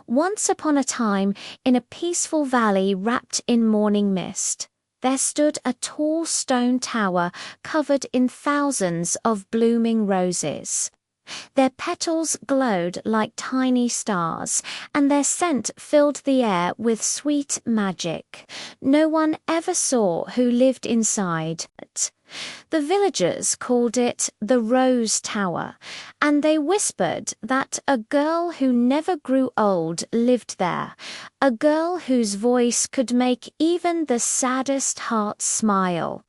Once upon a time, in a peaceful valley wrapped in morning mist, there stood a tall stone tower covered in thousands of blooming roses. Their petals glowed like tiny stars, and their scent filled the air with sweet magic. No one ever saw who lived inside it. The villagers called it the Rose Tower, and they whispered that a girl who never grew old lived there, a girl whose voice could make even the saddest heart smile.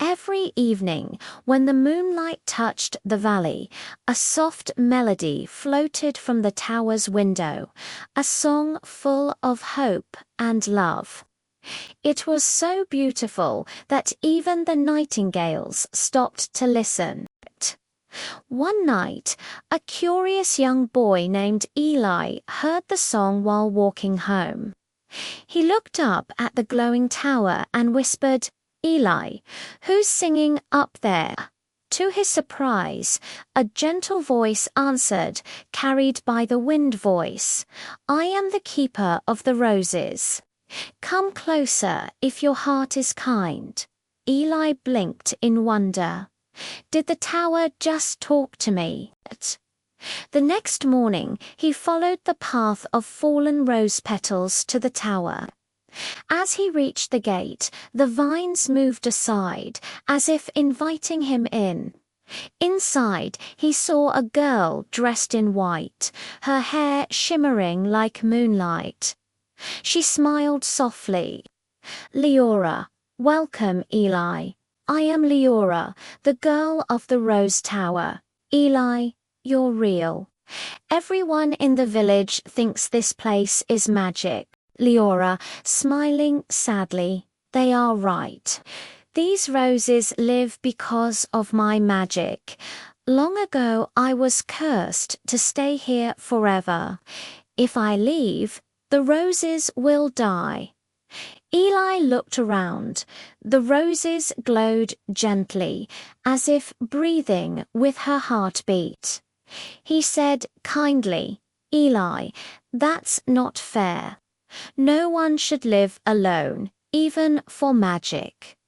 Every evening, when the moonlight touched the valley, a soft melody floated from the tower's window, a song full of hope and love. It was so beautiful that even the nightingales stopped to listen. One night, a curious young boy named Eli heard the song while walking home. He looked up at the glowing tower and whispered, "Eli, who's singing up there?" To his surprise, a gentle voice answered, carried by the wind voice, "I am the keeper of the roses. Come closer if your heart is kind." Eli blinked in wonder. Did the tower just talk to me? The next morning, he followed the path of fallen rose petals to the tower. As he reached the gate, the vines moved aside, as if inviting him in. Inside, he saw a girl dressed in white, her hair shimmering like moonlight. She smiled softly. "Leora, welcome, Eli. I am Leora, the girl of the Rose Tower. Eli, you're real. Everyone in the village thinks this place is magic." Leora, smiling sadly, "They are right. These roses live because of my magic. Long ago I was cursed to stay here forever. If I leave, the roses will die." Eli looked around. The roses glowed gently, as if breathing with her heartbeat. He said kindly, "Eli, that's not fair. No one should live alone, even for magic."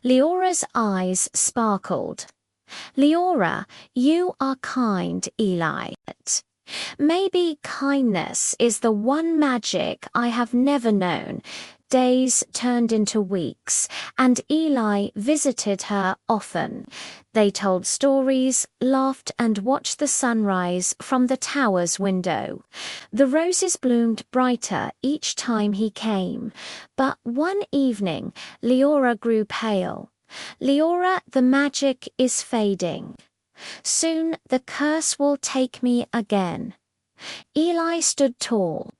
Leora's eyes sparkled. "Leora, you are kind, Eli. Maybe kindness is the one magic I have never known." Days turned into weeks, and Eli visited her often. They told stories, laughed, and watched the sunrise from the tower's window. The roses bloomed brighter each time he came, but one evening Leora grew pale. "Leora, the magic is fading. Soon the curse will take me again." Eli stood tall.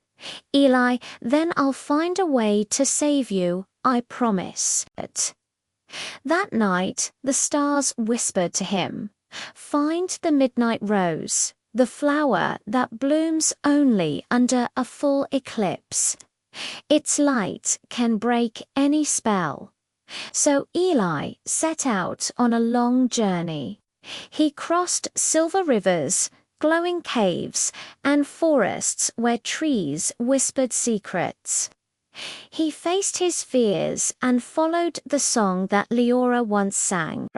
"Eli, then I'll find a way to save you, I promise." That night, the stars whispered to him, "Find the midnight rose, the flower that blooms only under a full eclipse. Its light can break any spell." So Eli set out on a long journey. He crossed silver rivers, glowing caves, and forests where trees whispered secrets. He faced his fears and followed the song that Leora once sang.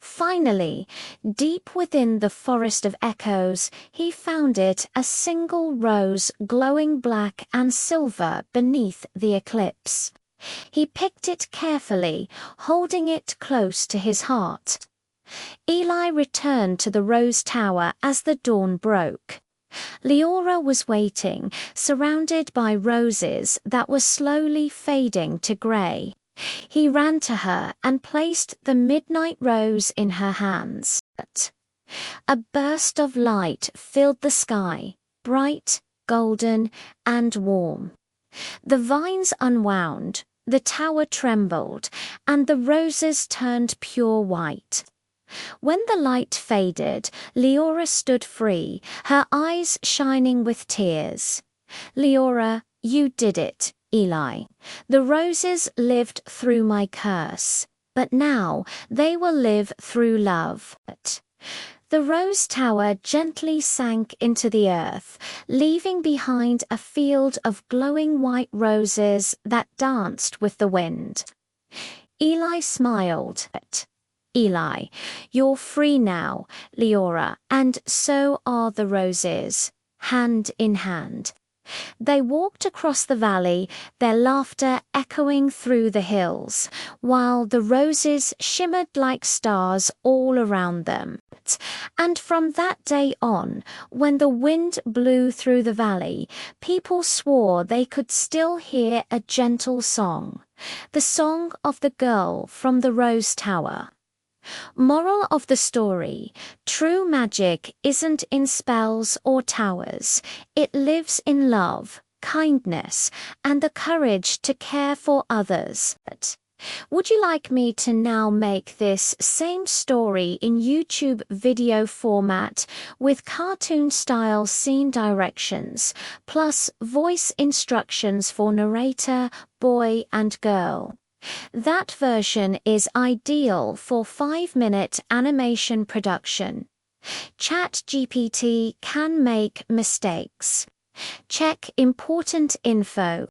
Finally, deep within the forest of echoes, he found it, a single rose glowing black and silver beneath the eclipse. He picked it carefully, holding it close to his heart. Eli returned to the Rose Tower as the dawn broke. Leora was waiting, surrounded by roses that were slowly fading to grey. He ran to her and placed the midnight rose in her hands. A burst of light filled the sky, bright, golden, and warm. The vines unwound, the tower trembled, and the roses turned pure white. When the light faded, Leora stood free, her eyes shining with tears. "Leora, you did it, Eli. The roses lived through my curse, but now they will live through love." The rose tower gently sank into the earth, leaving behind a field of glowing white roses that danced with the wind. Eli smiled. Eli, you're free now, Leora, and so are the roses, hand in hand. They walked across the valley, their laughter echoing through the hills, while the roses shimmered like stars all around them. And from that day on, when the wind blew through the valley, people swore they could still hear a gentle song, the song of the girl from the Rose Tower. Moral of the story: true magic isn't in spells or towers. It lives in love, kindness, and the courage to care for others. Would you like me to now make this same story in YouTube video format with cartoon-style scene directions, plus voice instructions for narrator, boy, and girl? That version is ideal for 5-minute animation production. ChatGPT can make mistakes. Check important info.